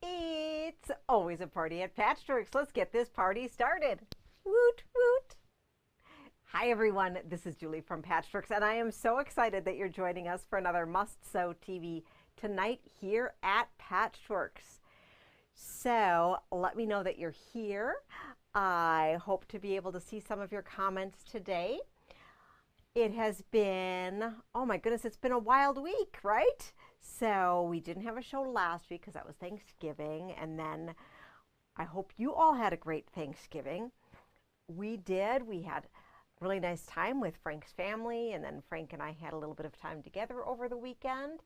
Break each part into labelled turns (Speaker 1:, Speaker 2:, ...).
Speaker 1: It's always a party at Patchworks. Let's get this party started. Woot, woot. Hi, everyone. This is Julie from Patchworks, and I am so excited that you're joining us for another Must Sew TV tonight here at Patchworks. So let me know that you're here. I hope to be able to see some of your comments today. It has been, oh my goodness, it's been a wild week, right? So we didn't have a show last week because that was Thanksgiving, and then I hope you all had a great Thanksgiving. We did. We had a really nice time with Frank's family, and then Frank and I had a little bit of time together over the weekend,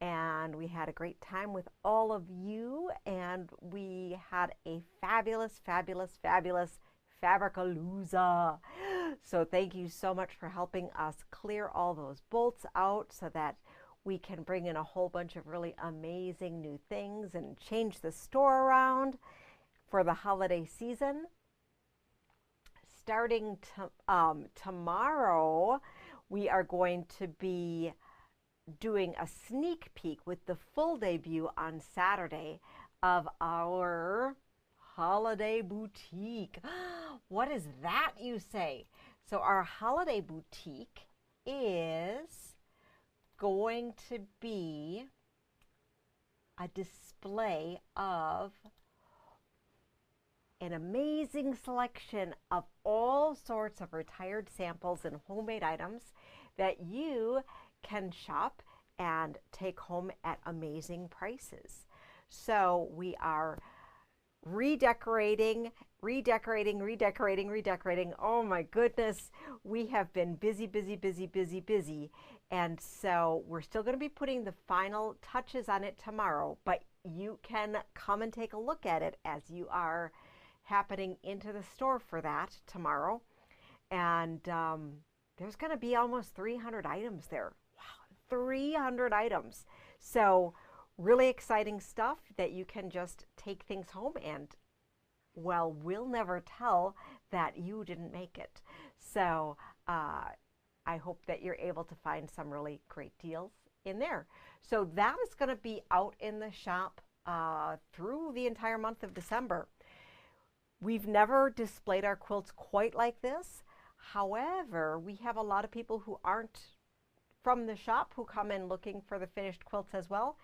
Speaker 1: and we had a great time with all of you, and we had a fabulous, fabulous, fabulous Fabricalooza. So thank you so much for helping us clear all those bolts out so that we can bring in a whole bunch of really amazing new things and change the store around for the holiday season. Starting tomorrow, we are going to be doing a sneak peek with the full debut on Saturday of our holiday boutique. What is that, you say? So our holiday boutique is going to be a display of an amazing selection of all sorts of retired samples and homemade items that you can shop and take home at amazing prices. So we are redecorating. Oh my goodness, we have been busy. And so we're still going to be putting the final touches on it tomorrow, but you can come and take a look at it as you are happening into the store for that tomorrow. And there's going to be almost 300 items there. Wow, 300 items. So really exciting stuff that you can just take things home and, well, we'll never tell that you didn't make it. So I hope that you're able to find some really great deals in there. So that is going to be out in the shop through the entire month of December. We've never displayed our quilts quite like this. However, we have a lot of people who aren't from the shop who come in looking for the finished quilts as well.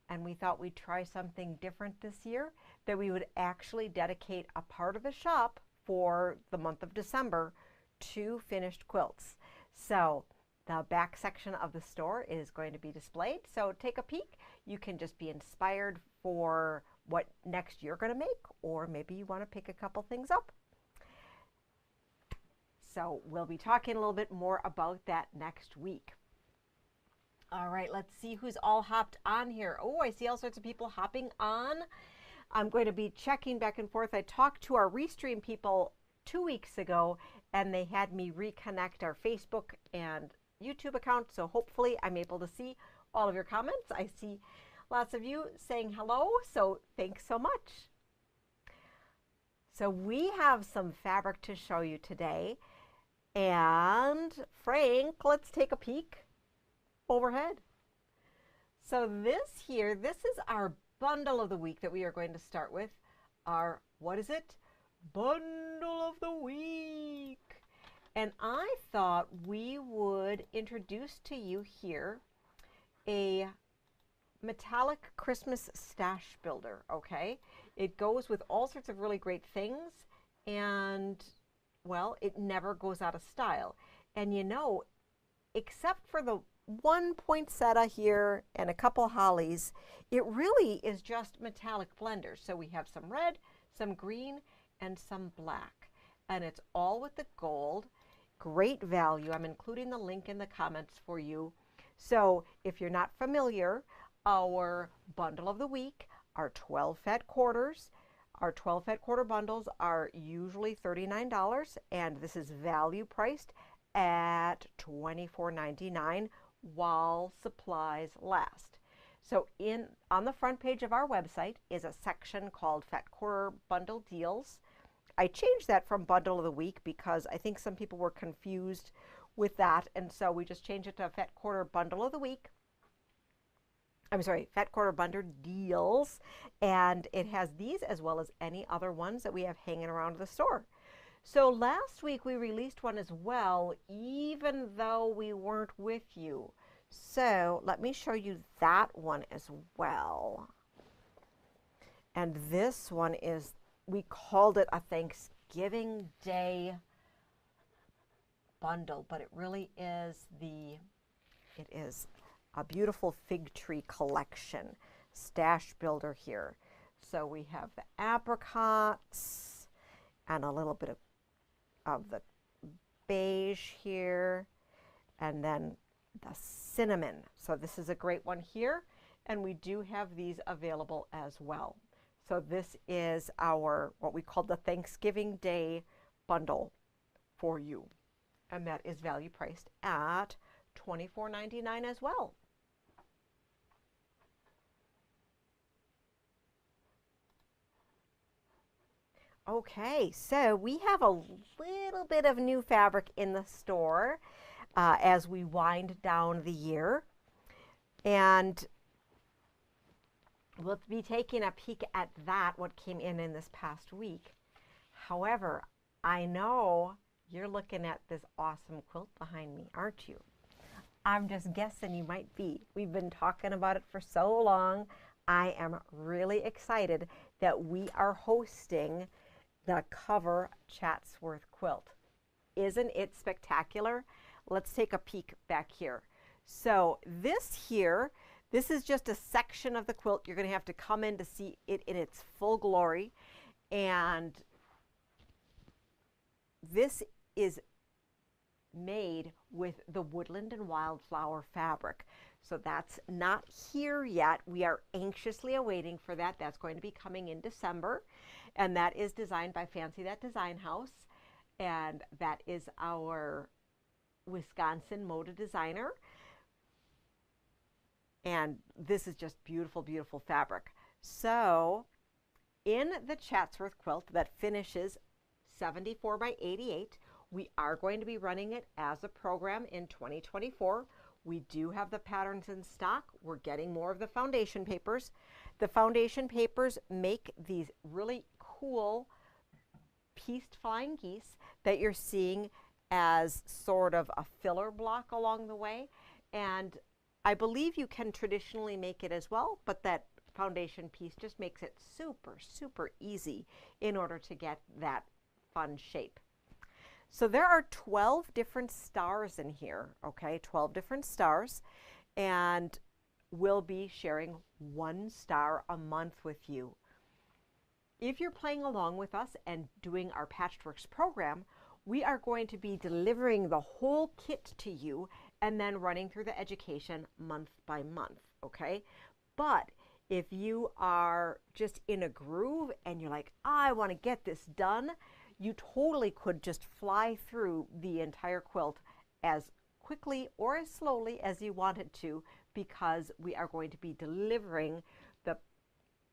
Speaker 1: And we thought we'd try something different this year, that we would actually dedicate a part of the shop for the month of December to finished quilts. So the back section of the store is going to be displayed. So take a peek. You can just be inspired for what next you're going to make, or maybe you want to pick a couple things up. So we'll be talking a little bit more about that next week. All right, let's see who's all hopped on here. Oh, I see all sorts of people hopping on. I'm going to be checking back and forth. I talked to our Restream people 2 weeks ago, and they had me reconnect our Facebook and YouTube account. So hopefully I'm able to see all of your comments. I see lots of you saying hello, so thanks so much. So we have some fabric to show you today. And Frank, let's take a peek overhead. So this is our bundle of the week that we are going to start with. Our, what is it? Bundle of the week. And I thought we would introduce to you here a metallic Christmas stash builder, okay? It goes with all sorts of really great things, and, well, it never goes out of style. And you know, except for the one poinsettia here and a couple hollies, it really is just metallic blenders. So we have some red, some green, and some black. And it's all with the gold. Great value. I'm including the link in the comments for you. So if you're not familiar, our bundle of the week are 12 fat quarters. Our 12 fat quarter bundles are usually $39, and this is value priced at $24.99 while supplies last. So on the front page of our website is a section called Fat Quarter Bundle Deals. I changed that from Bundle of the Week because I think some people were confused with that, and so we just changed it to Fat Quarter Bundle of the Week. I'm sorry, Fat Quarter Bundle deals. And it has these as well as any other ones that we have hanging around the store. So last week we released one as well, even though we weren't with you. So let me show you that one as well. And this one is, we called it a Thanksgiving Day bundle, but it really is it is a beautiful fig tree collection stash builder here. So we have the apricots and a little bit of the beige here, and then the cinnamon. So this is a great one here, and we do have these available as well. So this is our, what we call the Thanksgiving Day bundle for you. And that is value priced at $24.99 as well. Okay, so we have a little bit of new fabric in the store as we wind down the year. And we'll be taking a peek at that, what came in this past week. However, I know you're looking at this awesome quilt behind me, aren't you? I'm just guessing you might be. We've been talking about it for so long. I am really excited that we are hosting the cover Chatsworth quilt. Isn't it spectacular? Let's take a peek back here. So this here, this is just a section of the quilt. You're going to have to come in to see it in its full glory. And this is made with the woodland and wildflower fabric. So that's not here yet. We are anxiously awaiting for that. That's going to be coming in December. And that is designed by Fancy That Design House. And that is our Wisconsin moda designer. And this is just beautiful, beautiful fabric. So in the Chatsworth quilt that finishes 74 by 88, we are going to be running it as a program in 2024. We do have the patterns in stock. We're getting more of the foundation papers. The foundation papers make these really cool pieced flying geese that you're seeing as sort of a filler block along the way. And I believe you can traditionally make it as well, but that foundation piece just makes it super, super easy in order to get that fun shape. So there are 12 different stars in here, okay, 12 different stars, and we'll be sharing 1 star a month with you. If you're playing along with us and doing our Patchworks program, we are going to be delivering the whole kit to you and then running through the education month by month, okay? But if you are just in a groove and you're like, I want to get this done, you totally could just fly through the entire quilt as quickly or as slowly as you wanted to, because we are going to be delivering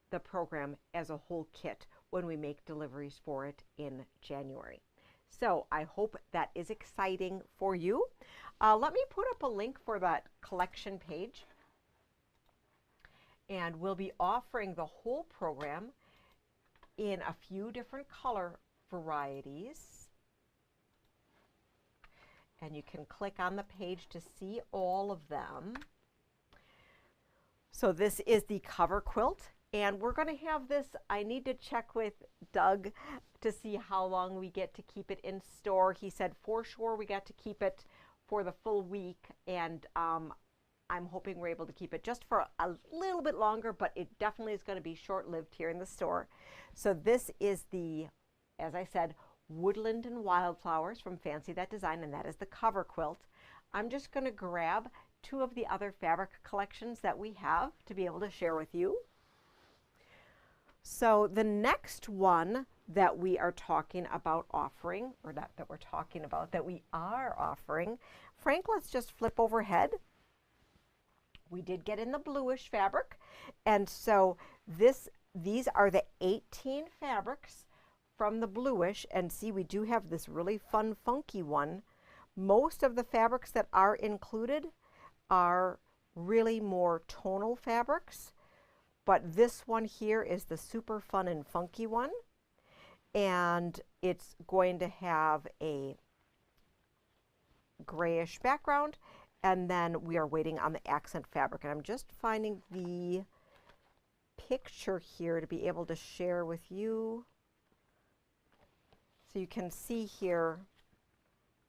Speaker 1: the program as a whole kit when we make deliveries for it in January. So I hope that is exciting for you. Let me put up a link for that collection page. And we'll be offering the whole program in a few different color varieties. And you can click on the page to see all of them. So this is the cover quilt, and we're going to have this. I need to check with Doug to see how long we get to keep it in store. He said for sure we got to keep it for the full week, and I'm hoping we're able to keep it just for a little bit longer, but it definitely is going to be short-lived here in the store. So this is the, as I said, Woodland and Wildflowers from Fancy That Design, and that is the cover quilt. I'm just going to grab 2 of the other fabric collections that we have to be able to share with you. So the next one that we are talking about offering, or not that we're talking about, that we are offering, Frank, let's just flip overhead. We did get in the bluish fabric, and so these are the 18 fabrics from the bluish, and see, we do have this really fun, funky one. Most of the fabrics that are included are really more tonal fabrics, but this one here is the super fun and funky one, and it's going to have a grayish background, and then we are waiting on the accent fabric, and I'm just finding the picture here to be able to share with you so you can see here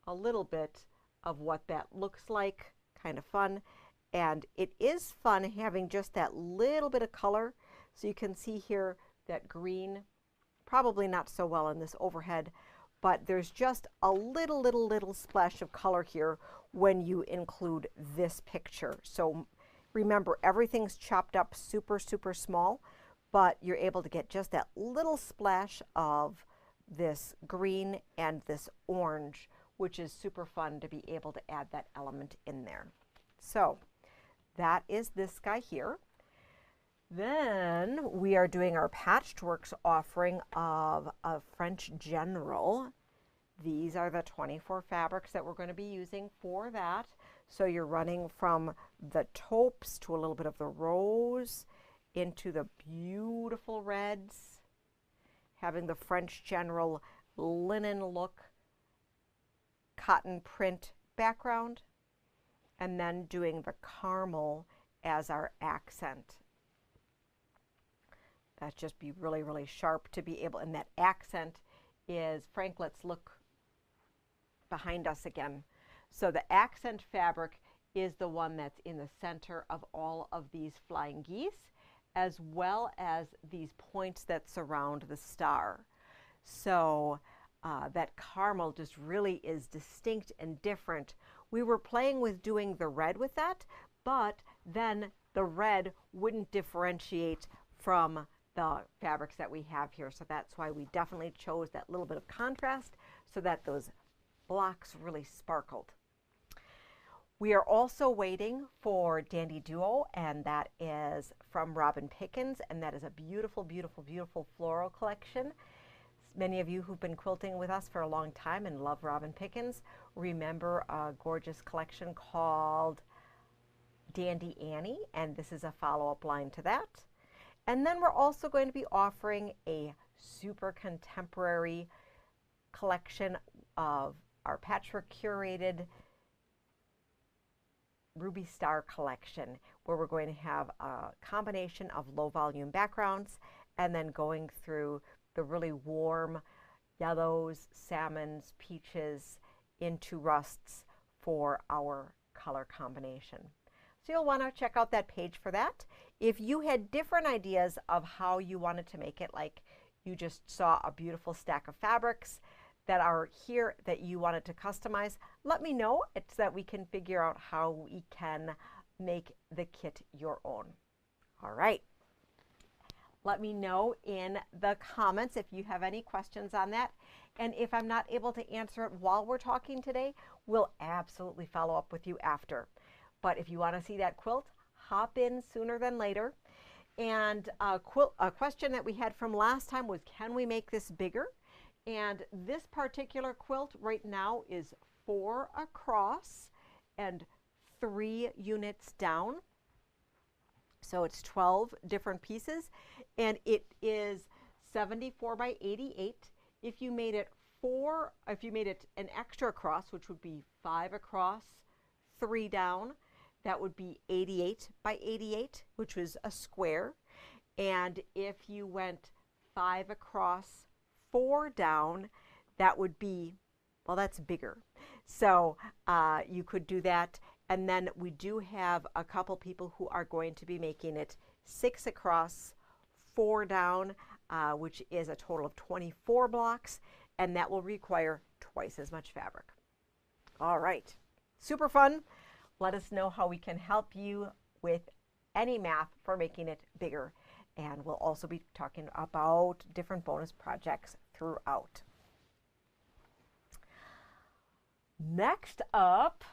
Speaker 1: a little bit of what that looks like. Kind of fun, and it is fun having just that little bit of color. So you can see here that green, probably not so well in this overhead, but there's just a little splash of color here when you include this picture. So remember, everything's chopped up super small, but you're able to get just that little splash of this green and this orange, which is super fun to be able to add that element in there. So that is this guy here. Then we are doing our Patchworks offering of a French General. These are the 24 fabrics that we're going to be using for that. So you're running from the taupes to a little bit of the rose into the beautiful reds, having the French General linen look, cotton print background, and then doing the caramel as our accent. That's just be really sharp to be able, and that accent is, Frank, let's look behind us again. So the accent fabric is the one that's in the center of all of these flying geese, as well as these points that surround the star. So that caramel just really is distinct and different. We were playing with doing the red with that, but then the red wouldn't differentiate from the fabrics that we have here. So that's why we definitely chose that little bit of contrast so that those blocks really sparkled. We are also waiting for Dandy Duo, and that is from Robin Pickens, and that is a beautiful floral collection. Many of you who've been quilting with us for a long time and love Robin Pickens remember a gorgeous collection called Dandy Annie, and this is a follow-up line to that. And then we're also going to be offering a super contemporary collection of our Patchwork curated Ruby Star collection, where we're going to have a combination of low volume backgrounds and then going through the really warm yellows, salmons, peaches into rusts for our color combination. So you'll want to check out that page for that. If you had different ideas of how you wanted to make it, like you just saw a beautiful stack of fabrics that are here that you wanted to customize, let me know so that we can figure out how we can make the kit your own. All right. Let me know in the comments if you have any questions on that. And if I'm not able to answer it while we're talking today, we'll absolutely follow up with you after. But if you want to see that quilt, hop in sooner than later. And a question that we had from last time was, can we make this bigger? And this particular quilt right now is 4 across and 3 units down. So it's 12 different pieces, and it is 74 by 88. If you made it an extra across, which would be 5 across, 3 down, that would be 88 by 88, which was a square. And if you went 5 across, 4 down, that would be, well, that's bigger. So you could do that. And then we do have a couple people who are going to be making it 6 across, 4 down, which is a total of 24 blocks, and that will require twice as much fabric. All right, super fun. Let us know how we can help you with any math for making it bigger. And we'll also be talking about different bonus projects throughout. Next up,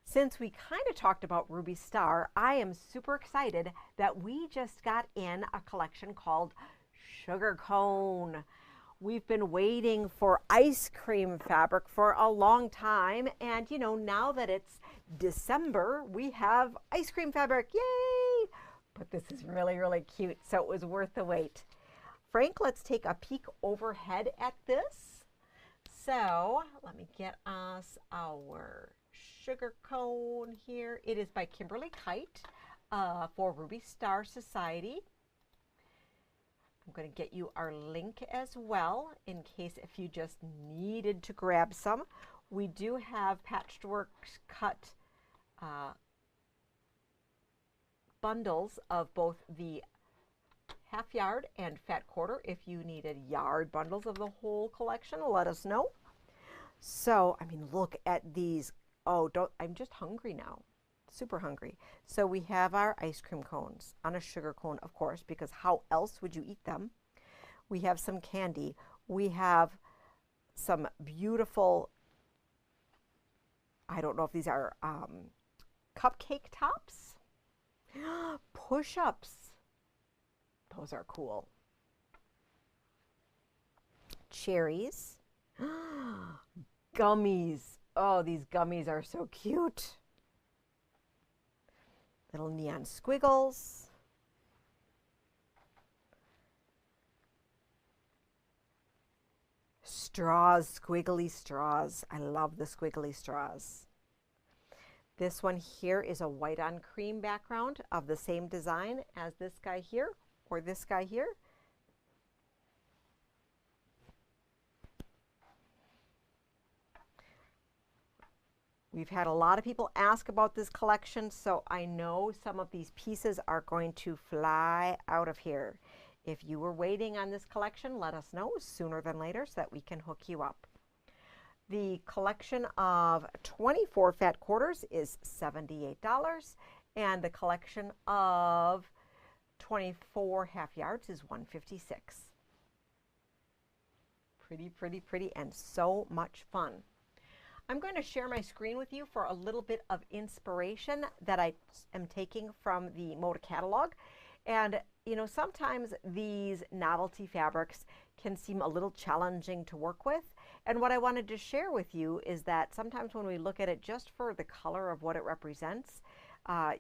Speaker 1: since we kind of talked about Ruby Star, I am super excited that we just got in a collection called Sugar Cone. We've been waiting for ice cream fabric for a long time, and you know, now that it's December, we have ice cream fabric. Yay! But this is really, really cute, so it was worth the wait. Frank, let's take a peek overhead at this. So let me get us our sugar cone here. It is by Kimberly Kite for Ruby Star Society. I'm going to get you our link as well in case if you just needed to grab some. We do have Patchwork cut bundles of both the half yard and fat quarter. If you needed yard bundles of the whole collection, let us know. So, I mean, look at these. Oh, I'm just hungry now. Super hungry. So we have our ice cream cones on a sugar cone, of course, because how else would you eat them? We have some candy. We have some beautiful, I don't know if these are cupcake tops. Push-ups. Those are cool. Cherries. Gummies. Oh, these gummies are so cute. Little neon squiggles. Straws, squiggly straws. I love the squiggly straws. This one here is a white on cream background of the same design as this guy here or this guy here. We've had a lot of people ask about this collection, so I know some of these pieces are going to fly out of here. If you were waiting on this collection, let us know sooner than later so that we can hook you up. The collection of 24 fat quarters is $78, and the collection of 24 half yards is $156. Pretty, pretty, pretty, and so much fun. I'm going to share my screen with you for a little bit of inspiration that I am taking from the Moda catalog. And, you know, sometimes these novelty fabrics can seem a little challenging to work with. And what I wanted to share with you is that sometimes when we look at it just for the color of what it represents,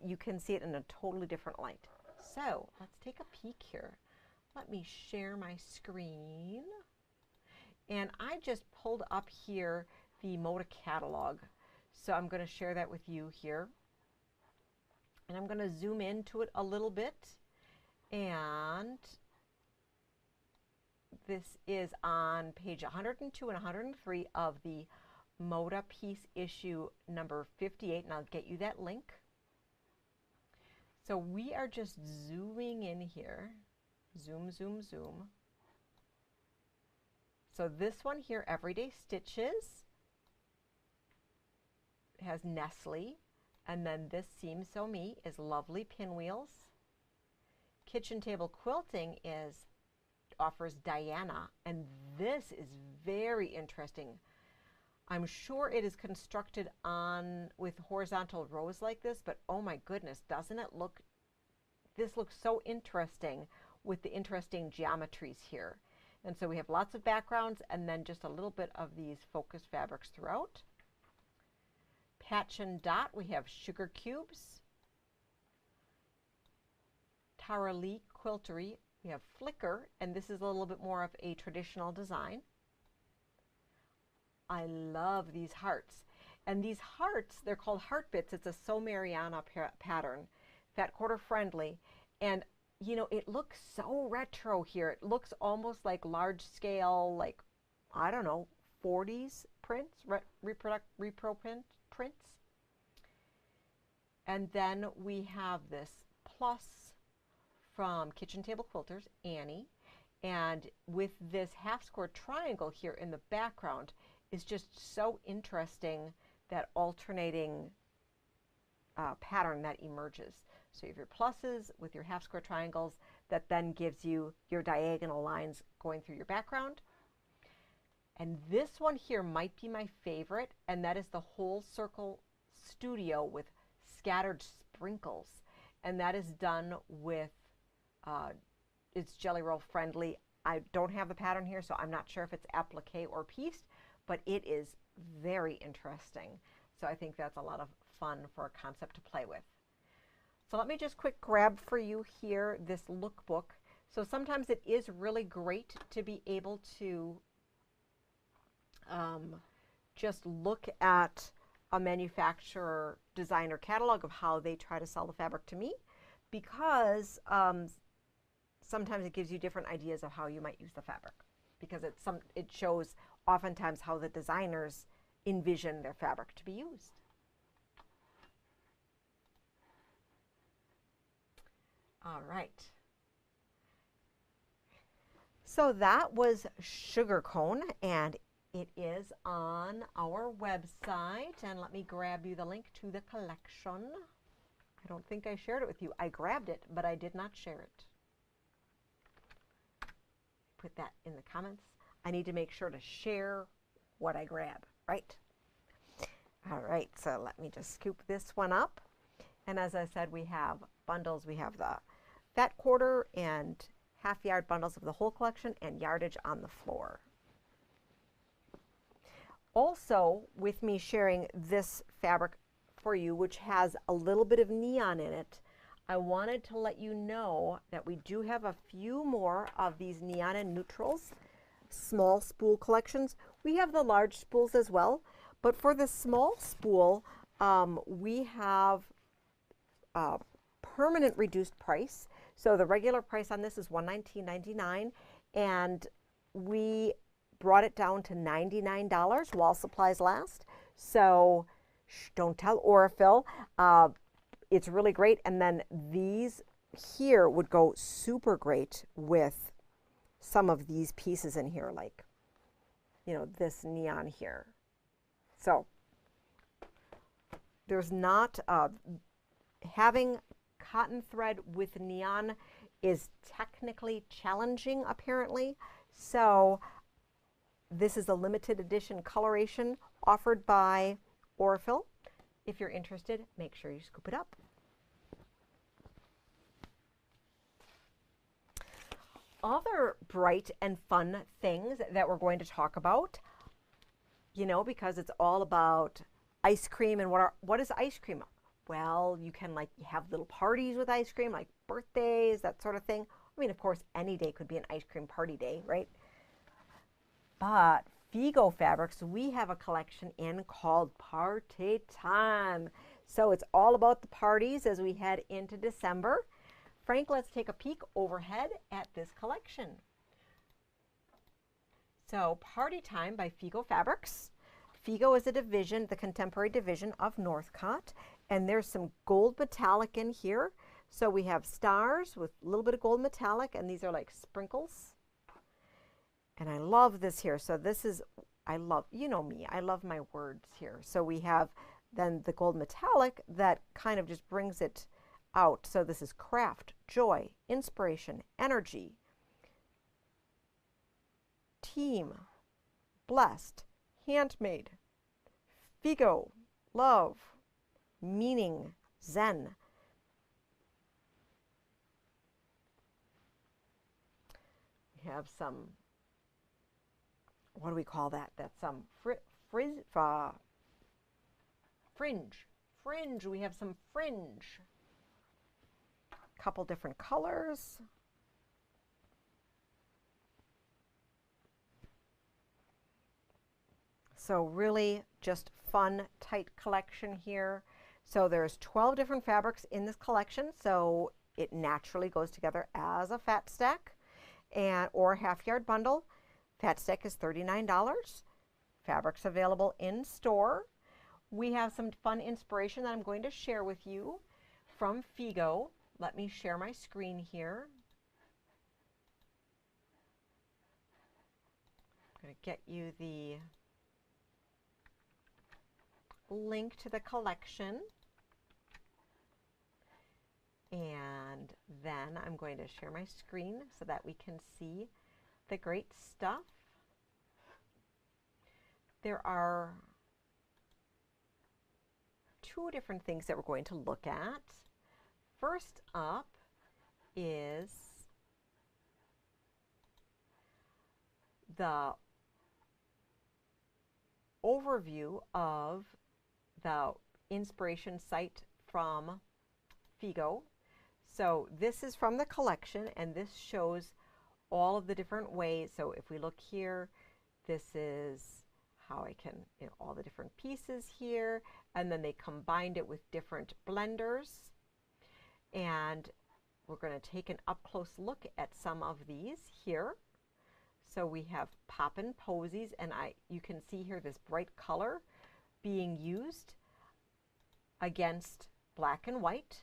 Speaker 1: you can see it in a totally different light. So let's take a peek here. Let me share my screen. And I just pulled up here the Moda catalog. So I'm going to share that with you here. And I'm going to zoom into it a little bit. And this is on page 102 and 103 of the Moda piece issue number 58. And I'll get you that link. So we are just zooming in here. Zoom, zoom, zoom. So this one here, Everyday Stitches, has Nestle, and then this Seam Sew Me is Lovely Pinwheels. Kitchen Table Quilting offers Diana, and this is very interesting. I'm sure it is constructed with horizontal rows like this, but oh my goodness, doesn't it look, this looks so interesting with the interesting geometries here. And so we have lots of backgrounds and then just a little bit of these focus fabrics throughout. Patch and Dot, we have Sugar Cubes. Tara Lee Quiltery, we have Flicker, and this is a little bit more of a traditional design. I love these hearts. And these hearts, they're called heart bits. It's a Sew Mariana pattern, fat quarter friendly. And you know, it looks so retro here. It looks almost like large scale, like, I don't know, 40s prints, repro prints. And then we have this plus from Kitchen Table Quilters, Annie. And with this half square triangle here in the background is just so interesting, that alternating pattern that emerges. So you have your pluses with your half square triangles that then gives you your diagonal lines going through your background. And this one here might be my favorite, and that is the whole circle studio with scattered sprinkles. And that is done with, it's Jelly Roll friendly I don't have the pattern here, so I'm not sure if it's applique or pieced, but it is very interesting. So I think that's a lot of fun for a concept to play with. So let me just quick grab for you here this lookbook. So sometimes it is really great to be able to just look at a manufacturer designer catalog of how they try to sell the fabric to me, because sometimes it gives you different ideas of how you might use the fabric, because it shows oftentimes how the designers envision their fabric to be used. All right. So that was sugar cone, and it is on our website. And let me grab you the link to the collection. I don't think I shared it with you. I grabbed it, but I did not share it. Put that in the comments. I need to make sure to share what I grab, right? All right, so let me just scoop this one up. And as I said, we have bundles. We have the fat quarter and half yard bundles of the whole collection and yardage on the floor. Also, with me sharing this fabric for you, which has a little bit of neon in it, I wanted to let you know that we do have a few more of these neon and neutrals, small spool collections. We have the large spools as well, but for the small spool, we have a permanent reduced price. So the regular price on this is $119.99, and we brought it down to $99 while supplies last. So don't tell Orifil. It's really great. And then these here would go super great with some of these pieces in here, like, you know, this neon here. So there's not, having cotton thread with neon is technically challenging, apparently. So this is a limited edition coloration offered by Orifil. If you're interested, make sure you scoop it up. Other bright and fun things that we're going to talk about, you know, because it's all about ice cream and what is ice cream? Well, you can like have little parties with ice cream, like birthdays, that sort of thing. I mean, of course, any day could be an ice cream party day, right? But Figo Fabrics, we have a collection in called Party Time. So it's all about the parties as we head into December. Frank, let's take a peek overhead at this collection. So Party Time by Figo Fabrics. Figo is a division, the contemporary division of Northcott, and there's some gold metallic in here. So we have stars with a little bit of gold metallic, and these are like sprinkles. And I love this here. So this is, I love, you know me, I love my words here. So we have then the gold metallic that kind of just brings it out. So this is craft, joy, inspiration, energy, team, blessed, handmade, Figo, love, meaning, zen. We have some, what do we call that? That's some fringe. We have some fringe. Couple different colors. So really just fun, tight collection here. So there's 12 different fabrics in this collection, so it naturally goes together as a fat stack and or a half yard bundle. Fat stack is $39. Fabrics available in store. We have some fun inspiration that I'm going to share with you from Figo. Let me share my screen here. I'm going to get you the link to the collection. And then I'm going to share my screen so that we can see the great stuff. There are two different things that we're going to look at. First up is the overview of the inspiration site from Figo. So this is from the collection, and this shows all of the different ways. So if we look here, this is how I can, all the different pieces here, and then they combined it with different blenders. And we're going to take an up-close look at some of these here. So we have Poppin' Posies, and you can see here this bright color being used against black and white.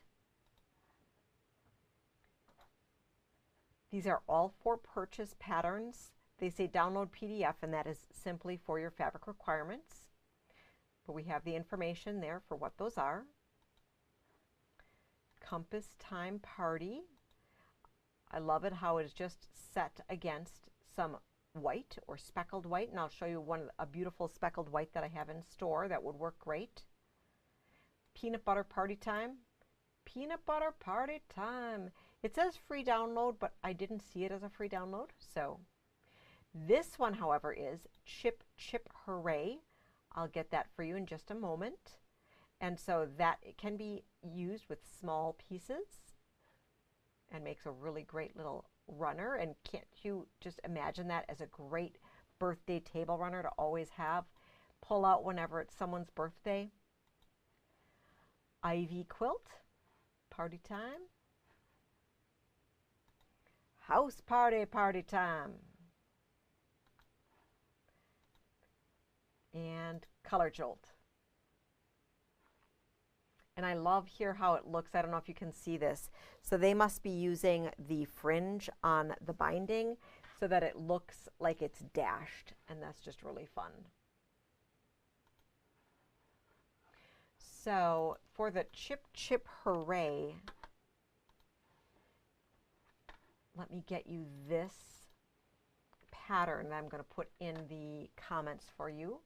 Speaker 1: These are all for purchase patterns. They say download PDF, and that is simply for your fabric requirements. But we have the information there for what those are. Compass Time Party. I love it how it is just set against some white or speckled white, and I'll show you a beautiful speckled white that I have in store that would work great. Peanut Butter Party Time. Peanut Butter Party Time. It says free download, but I didn't see it as a free download. So this one, however, is Chip Chip Hooray. I'll get that for you in just a moment. And so that it can be used with small pieces and makes a really great little runner. And can't you just imagine that as a great birthday table runner to always have, pull out whenever it's someone's birthday? Ivy Quilt, Party Time. House Party, Party Time. And Color Jolt. And I love here how it looks. I don't know if you can see this. So they must be using the fringe on the binding so that it looks like it's dashed, and that's just really fun. So for the Chip Chip Hooray, let me get you this pattern that I'm going to put in the comments for you.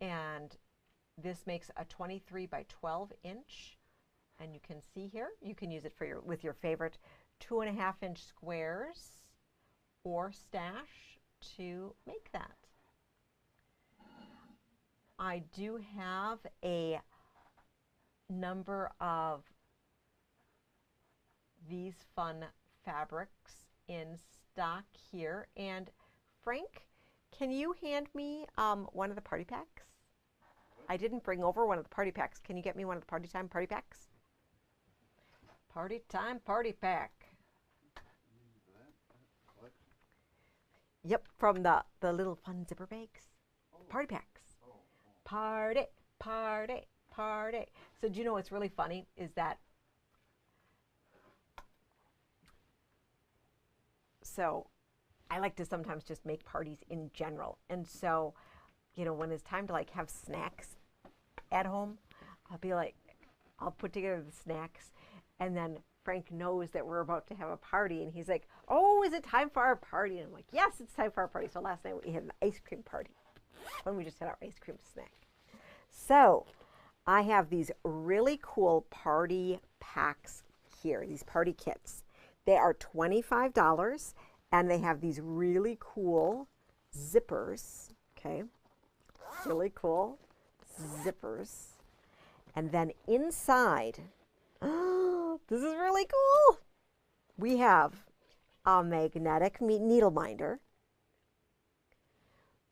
Speaker 1: And this makes a 23 by 12 inch, and you can see here, you can use it for with your favorite 2.5 inch squares or stash to make that. I do have a number of these fun fabrics in stock here, and Frank, can you hand me one of the party packs? I didn't bring over one of the party packs. Can you get me one of the Party Time party packs? Party Time party pack. Yep, from the little fun zipper bags. Party packs. Party, party, party. So do you know what's really funny is that, so I like to sometimes just make parties in general. And so, when it's time to like have snacks at home, I'll be like, I'll put together the snacks, and then Frank knows that we're about to have a party, and he's like, oh, is it time for our party? And I'm like, yes, it's time for our party. So last night we had an ice cream party when we just had our ice cream snack. So I have these really cool party packs here, these party kits. They are $25, and they have these really cool zippers, okay? Really cool zippers. And then inside, oh, this is really cool. We have a magnetic needle minder.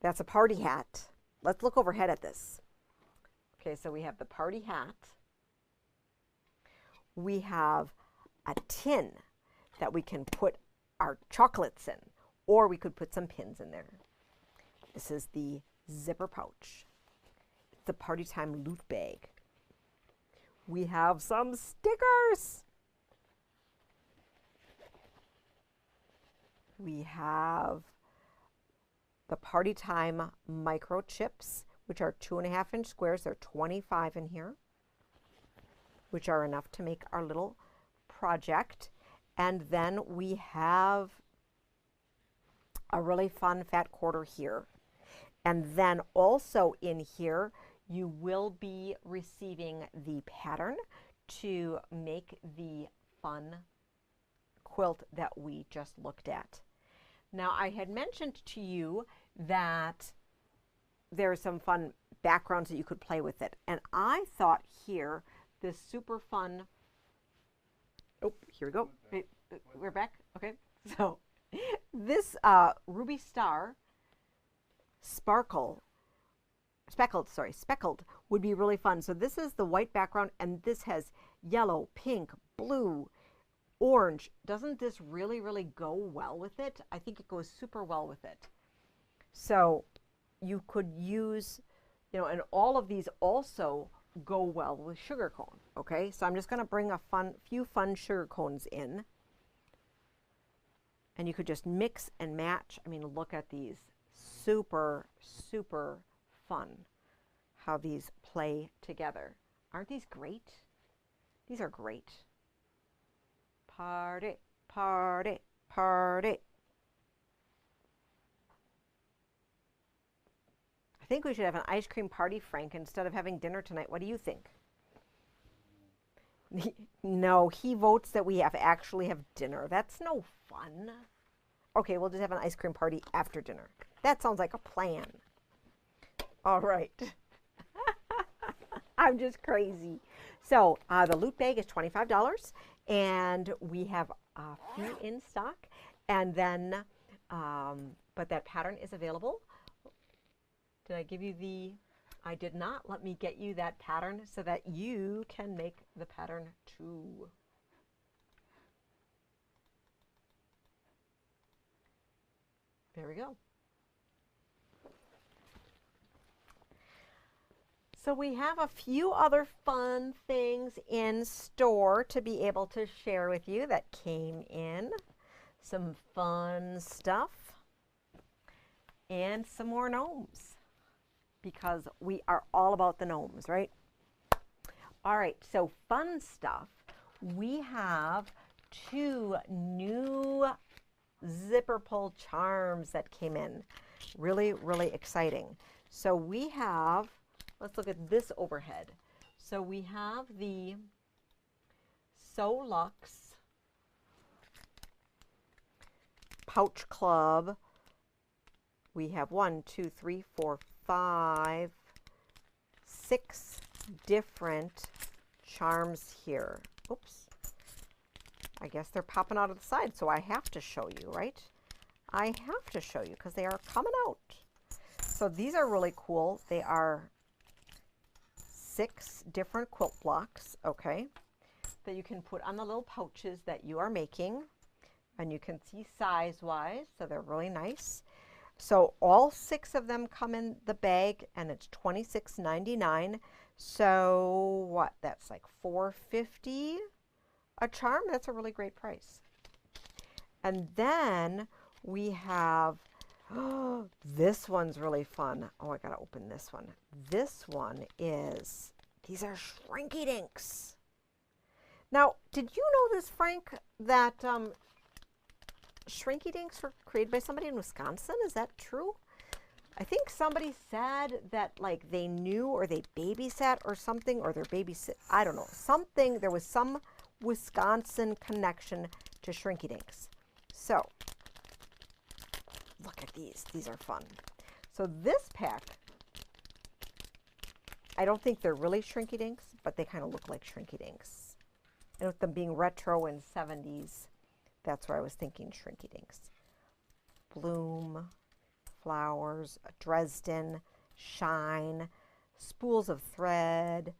Speaker 1: That's a party hat. Let's look overhead at this. Okay, so we have the party hat. We have a tin that we can put our chocolates in, or we could put some pins in there. This is the zipper pouch. It's the Party Time loot bag. We have some stickers. We have the Party Time microchips, which are 2.5 inch squares. They're 25 in here, which are enough to make our little project. And then we have a really fun fat quarter here. And then also in here, you will be receiving the pattern to make the fun quilt that we just looked at. Now, I had mentioned to you that there are some fun backgrounds that you could play with it. And I thought here, this super fun, oh, here we go. We're back. Okay. So this Ruby Star speckled would be really fun. So this is the white background, and this has yellow, pink, blue, orange. Doesn't this really, really go well with it? I think it goes super well with it. So you could use, and all of these also go well with sugar cone. Okay, so I'm just going to bring a few fun sugar cones in, and you could just mix and match. I mean, look at these. Super, super fun how these play together. Aren't these great? These are great. Party, party, party. I think we should have an ice cream party, Frank, instead of having dinner tonight. What do you think? No, he votes that we actually have dinner. That's no fun. Okay, we'll just have an ice cream party after dinner. That sounds like a plan. All right. I'm just crazy. So the loot bag is $25, and we have a few in stock. And then, but that pattern is available. Did I give you the, I did not. Let me get you that pattern so that you can make the pattern too. There we go. So we have a few other fun things in store to be able to share with you that came in. Some fun stuff and some more gnomes, because we are all about the gnomes, right? All right, so fun stuff. We have 2 new zipper pull charms that came in. Really, really exciting. So we have, let's look at this overhead. So we have the Solux Pouch Club. We have 1, 2, 3, 4, 5, 6 different charms here. Oops. I guess they're popping out of the side, so I have to show you, right? I have to show you because they are coming out. So these are really cool. They are 6 different quilt blocks, okay, that you can put on the little pouches that you are making. And you can see size-wise, so they're really nice. So all 6 of them come in the bag, and it's $26.99. So what? That's like $4.50 a charm. That's a really great price. And then we have, oh, this one's really fun. Oh, I gotta open this one. This one is, these are Shrinky Dinks. Now, did you know this, Frank, that Shrinky Dinks were created by somebody in Wisconsin? Is that true? I think somebody said that like they knew, or they babysat or something, or their babysit, I don't know, something, there was some Wisconsin connection to Shrinky Dinks. So look at these are fun. So this pack, I don't think they're really Shrinky Dinks, but they kind of look like Shrinky Dinks. And with them being retro and 70s, that's where I was thinking Shrinky Dinks. Bloom, flowers, Dresden, shine, spools of thread,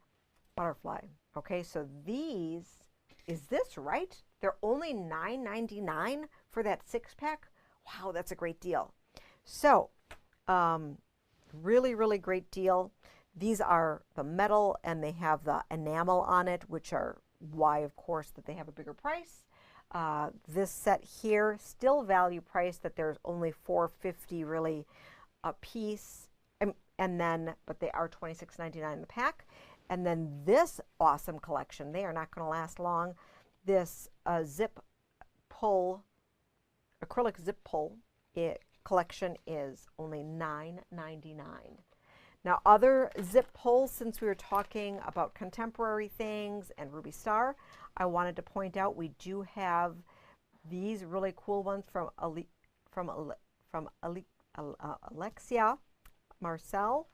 Speaker 1: butterfly. Okay, so these, is this right? They're only $9.99 for that 6-pack? Wow, that's a great deal. So, really, really great deal. These are the metal, and they have the enamel on it, which are why, of course, that they have a bigger price. This set here, still value price, that there's only $4.50 really a piece, and then, but they are $26.99 in the pack. And then this awesome collection, they are not going to last long. This zip pull, acrylic zip pull collection is only $9.99. Now, other zip pulls, since we were talking about contemporary things and Ruby Star, I wanted to point out we do have these really cool ones from Alexia Marcel,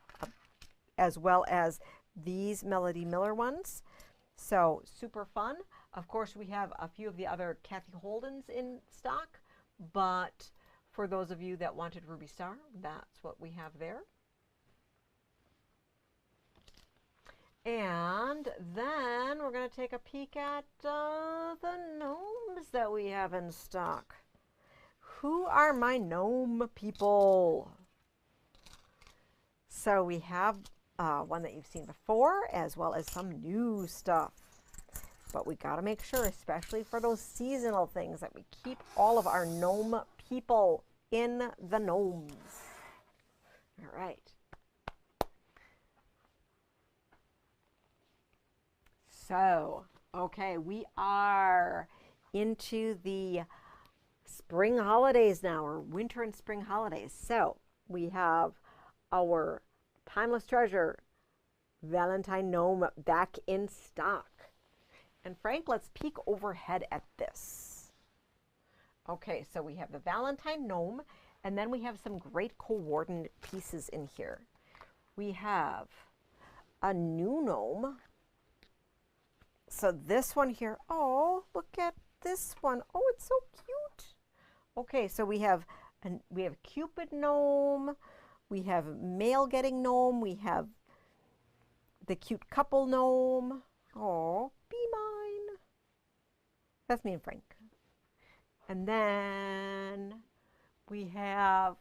Speaker 1: as well as these Melody Miller ones. So super fun. Of course, we have a few of the other Kathy Holdens in stock, but for those of you that wanted Ruby Star, that's what we have there. And then we're going to take a peek at the gnomes that we have in stock. Who are my gnome people? So we have one that you've seen before, as well as some new stuff. But we got to make sure, especially for those seasonal things, that we keep all of our gnome people in the gnomes. All right. So, okay, we are into the spring holidays now, or winter and spring holidays. So we have our Timeless Treasure Valentine Gnome back in stock. And Frank, let's peek overhead at this. Okay, so we have the Valentine Gnome, and then we have some great coordinate pieces in here. We have a new gnome. So this one here, oh, look at this one. Oh, it's so cute. Okay, so we have Cupid gnome, we have male getting gnome, we have the cute couple gnome. Oh, be mine. That's me and Frank. And then we have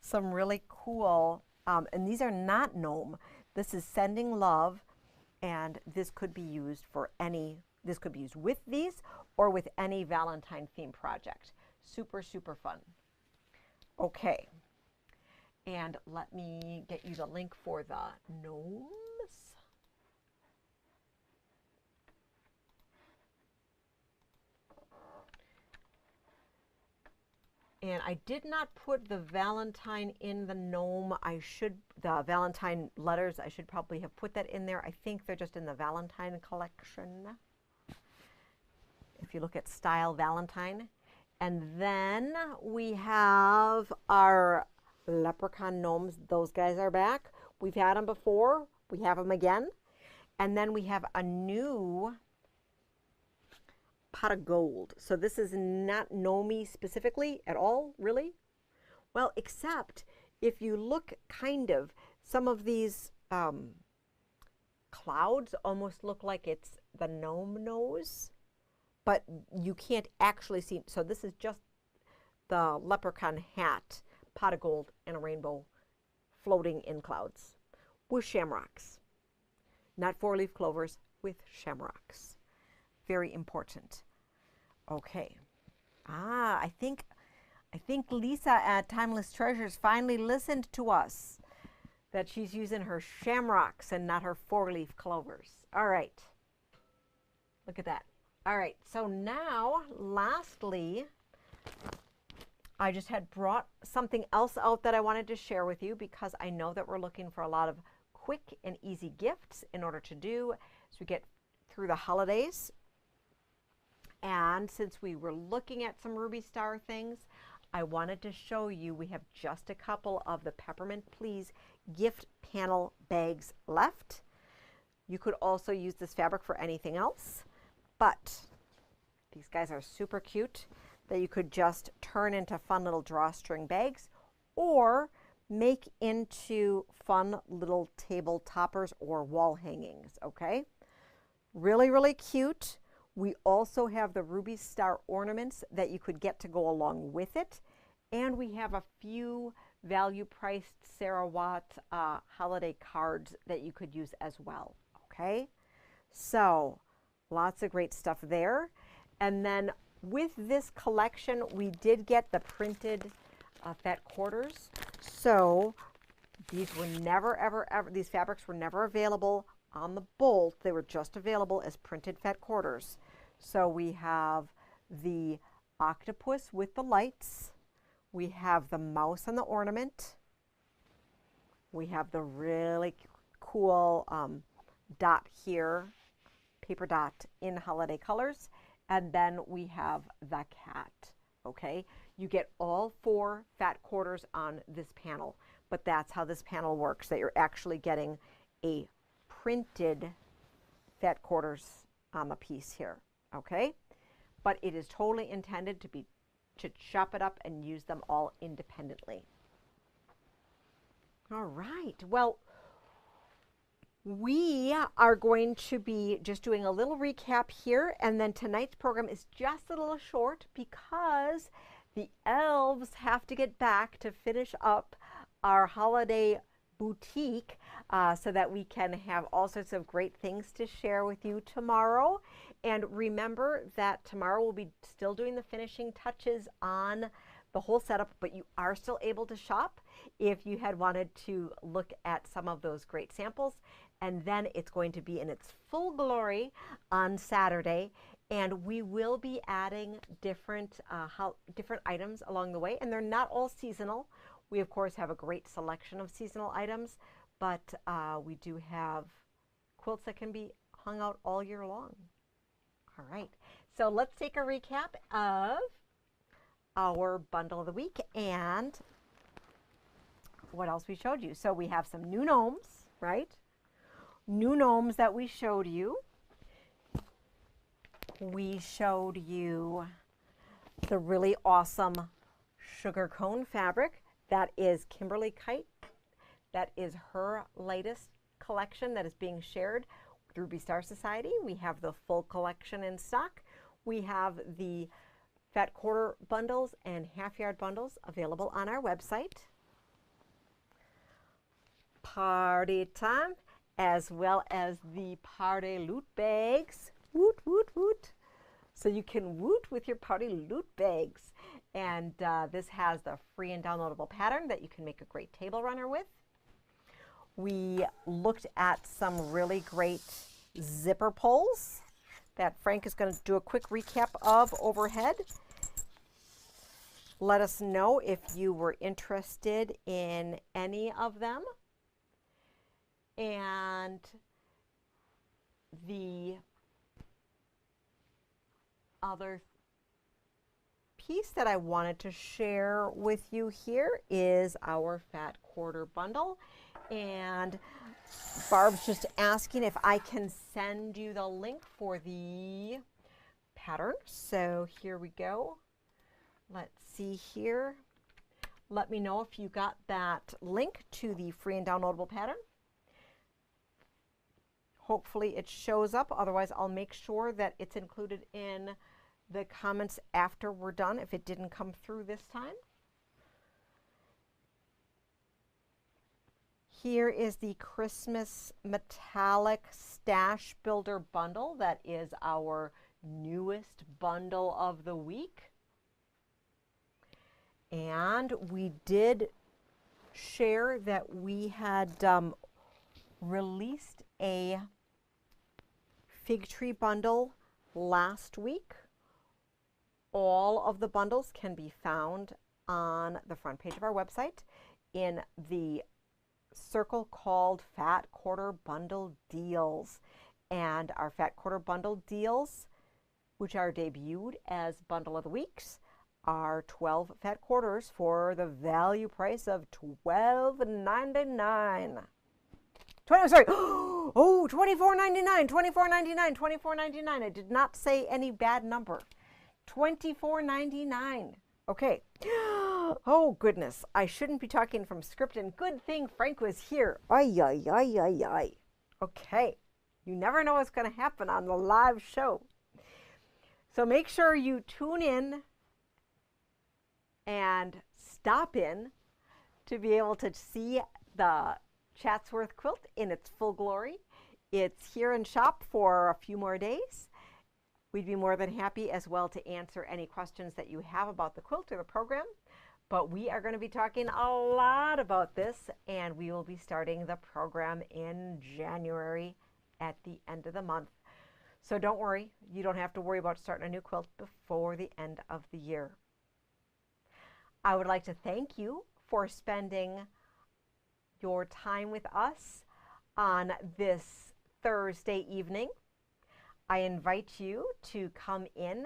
Speaker 1: some really cool, and these are not gnome. This is Sending Love, and this could be used for this could be used with these or with any Valentine theme project. Super, super fun. Okay, and let me get you the link for the gnomes. And I did not put the Valentine in the gnome. The Valentine letters, I should probably have put that in there. I think they're just in the Valentine collection. If you look at Style Valentine. And then we have our leprechaun gnomes. Those guys are back. We've had them before. We have them again. And then we have a new pot of gold. So this is not gnome specifically at all, really. Well, except if you look some of these clouds almost look like it's the gnome nose, but you can't actually see. So this is just the leprechaun hat, pot of gold, and a rainbow floating in clouds with shamrocks. Not four-leaf clovers, with shamrocks. Very important. Okay. I think Lisa at Timeless Treasures finally listened to us, that she's using her shamrocks and not her four-leaf clovers. All right. Look at that. All right. So now, lastly, I just had brought something else out that I wanted to share with you, because I know that we're looking for a lot of quick and easy gifts in order to do as we get through the holidays. And since we were looking at some Ruby Star things, I wanted to show you we have just a couple of the Peppermint Please gift panel bags left. You could also use this fabric for anything else, but these guys are super cute that you could just turn into fun little drawstring bags or make into fun little table toppers or wall hangings, okay? Really, really cute. We also have the Ruby Star ornaments that you could get to go along with it. And we have a few value-priced Sarah Watt holiday cards that you could use as well, okay? So lots of great stuff there. And then with this collection, we did get the printed fat quarters. So these were never, ever, these fabrics were never available on the bolt. They were just available as printed fat quarters. So we have the octopus with the lights. We have the mouse and the ornament. We have the really cool dot here, paper dot in holiday colors. and then we have the cat, okay? You get all 4 fat quarters on this panel, but that's how this panel works, that you're actually getting a printed fat quarters on the piece here, okay? But it is totally intended to chop it up and use them all independently. All right, well, we are going to be just doing a little recap here, and then tonight's program is just a little short because the elves have to get back to finish up our holiday boutique so that we can have all sorts of great things to share with you tomorrow. And remember that tomorrow we'll be still doing the finishing touches on the whole setup, but you are still able to shop if you had wanted to look at some of those great samples. And then it's going to be in its full glory on Saturday, and we will be adding different items along the way, and they're not all seasonal. We of course have a great selection of seasonal items, but we do have quilts that can be hung out all year long. All right, so let's take a recap of our bundle of the week and what else we showed you. So we have some new gnomes, right? New gnomes that we showed you. We showed you the really awesome sugar cone fabric. That is Kimberly Kite. That is her latest collection that is being shared through Star Society. We have the full collection in stock. We have the fat quarter bundles and half yard bundles available on our website. Party time, as well as the party loot bags. Woot, woot, woot. So you can woot with your party loot bags. And this has the free and downloadable pattern that you can make a great table runner with. We looked at some really great zipper pulls that Frank is going to do a quick recap of overhead. Let us know if you were interested in any of them. And the other piece that I wanted to share with you here is our fat quarter bundle. And Barb's just asking if I can send you the link for the pattern. So here we go. Let's see here. Let me know if you got that link to the free and downloadable pattern. Hopefully it shows up, otherwise I'll make sure that it's included in the comments after we're done if it didn't come through this time. Here is the Christmas Metallic Stash Builder Bundle. That is our newest bundle of the week. And we did share that we had released a fig tree bundle last week. All of the bundles can be found on the front page of our website in the circle called Fat Quarter Bundle Deals. And our Fat Quarter Bundle Deals, which are debuted as Bundle of the Weeks, are 12 fat quarters for the value price of $12.99. Oh, $24.99, $24.99, $24.99. I did not say any bad number. $24.99. Okay. Oh, goodness. I shouldn't be talking from script, and good thing Frank was here. Ay, ay, ay, ay, ay. Okay. You never know what's going to happen on the live show. So make sure you tune in and stop in to be able to see the Chatsworth quilt in its full glory. It's here in shop for a few more days. We'd be more than happy as well to answer any questions that you have about the quilt or the program. But we are going to be talking a lot about this, and we will be starting the program in January at the end of the month. So don't worry, you don't have to worry about starting a new quilt before the end of the year. I would like to thank you for spending your time with us on this Thursday evening. I invite you to come in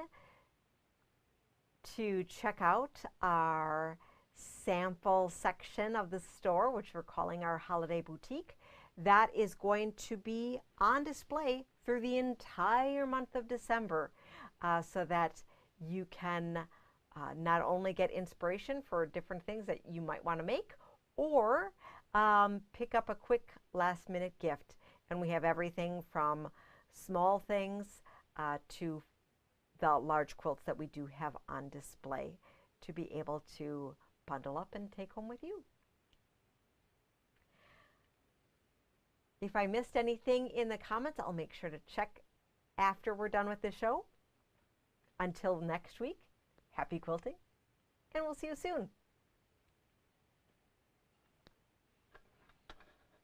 Speaker 1: to check out our sample section of the store, which we're calling our Holiday Boutique. That is going to be on display through the entire month of December, so that you can not only get inspiration for different things that you might want to make, or pick up a quick last-minute gift. And we have everything from small things to the large quilts that we do have on display to be able to bundle up and take home with you. If I missed anything in the comments, I'll make sure to check after we're done with the show. Until next week, happy quilting, and we'll see you soon.